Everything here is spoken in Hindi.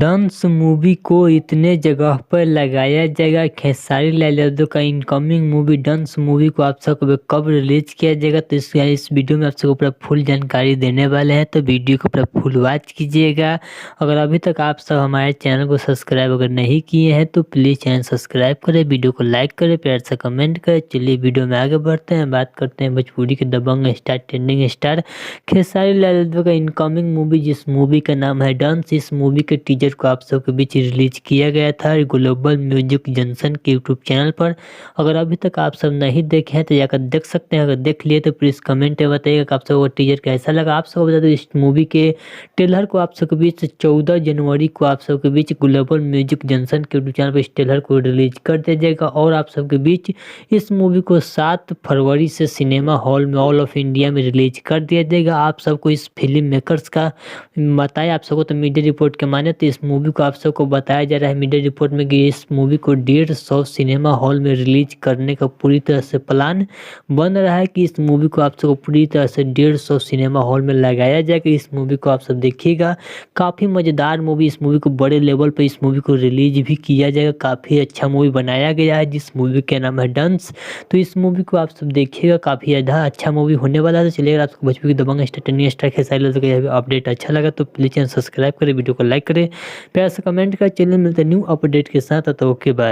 डांस मूवी को इतने जगह पर लगाया जाएगा। खेसारी लाल यादव का इनकमिंग मूवी डांस मूवी को आप सबको कब रिलीज किया जाएगा, तो इस वीडियो में आप सबको पूरा फुल जानकारी देने वाले हैं। तो वीडियो को पूरा फुल वॉच कीजिएगा। अगर अभी तक आप सब हमारे चैनल को सब्सक्राइब अगर नहीं किए हैं तो प्लीज़ चैनल सब्सक्राइब करें, वीडियो को लाइक करें, प्यार से कमेंट करें। चलिए वीडियो में आगे बढ़ते हैं, बात करते हैं भोजपुरी के दबंग star, trending star Khesari Lal Yadav का इनकमिंग मूवी, जिस मूवी का नाम है डांस। इस मूवी के टीजर को आप सबके बीच रिलीज किया गया था ग्लोबल म्यूजिक जंक्शन के यूट्यूब चैनल पर। अगर अभी तक आप सब नहीं देखे हैं तो जाकर देख सकते हैं। अगर देख लिए तो प्लीज़ कमेंट में बताइएगा कि आप सबको टीजर कैसा लगा। आप सबको बता दो इस मूवी के ट्रेलर को आप सबके बीच 14 जनवरी को आप सबके बीच ग्लोबल म्यूजिक जंक्शन के यूट्यूब चैनल पर इस ट्रेलर को रिलीज कर दिया जाएगा। और आप सबके बीच इस मूवी को 7 फरवरी से सिनेमा हॉल में ऑल ऑफ इंडिया में रिलीज कर दिया जाएगा। आप सबको इस फिल्म मेकर्स का बताया आप सबको, तो मीडिया रिपोर्ट के माने तो इस मूवी को आप सबको बताया जा रहा है मीडिया रिपोर्ट में कि इस मूवी को 150 सिनेमा हॉल में रिलीज करने का पूरी तरह से प्लान बन रहा है। कि इस मूवी को आप सबको पूरी तरह से 150 सिनेमा हॉल में लगाया जाएगा। इस मूवी को आप सब देखिएगा, काफ़ी मज़ेदार मूवी। इस मूवी को बड़े लेवल पर इस मूवी को रिलीज भी किया जाएगा। काफ़ी अच्छा मूवी बनाया गया है जिस मूवी का नाम है डांस। तो इस मूवी को आप सब देखिएगा, काफ़ी ज़्यादा अच्छा मूवी होने वाला है। तो चलिए अगर आपको भोजपुरी दबंग star, trending star Khesari Lal Yadav का अपडेट अच्छा लगा तो प्लीज़ चैनल सब्सक्राइब करें, वीडियो को लाइक करें, प्यार से कमेंट करें। चलिए मिलते हैं न्यू अपडेट के साथ। तो ओके बाय।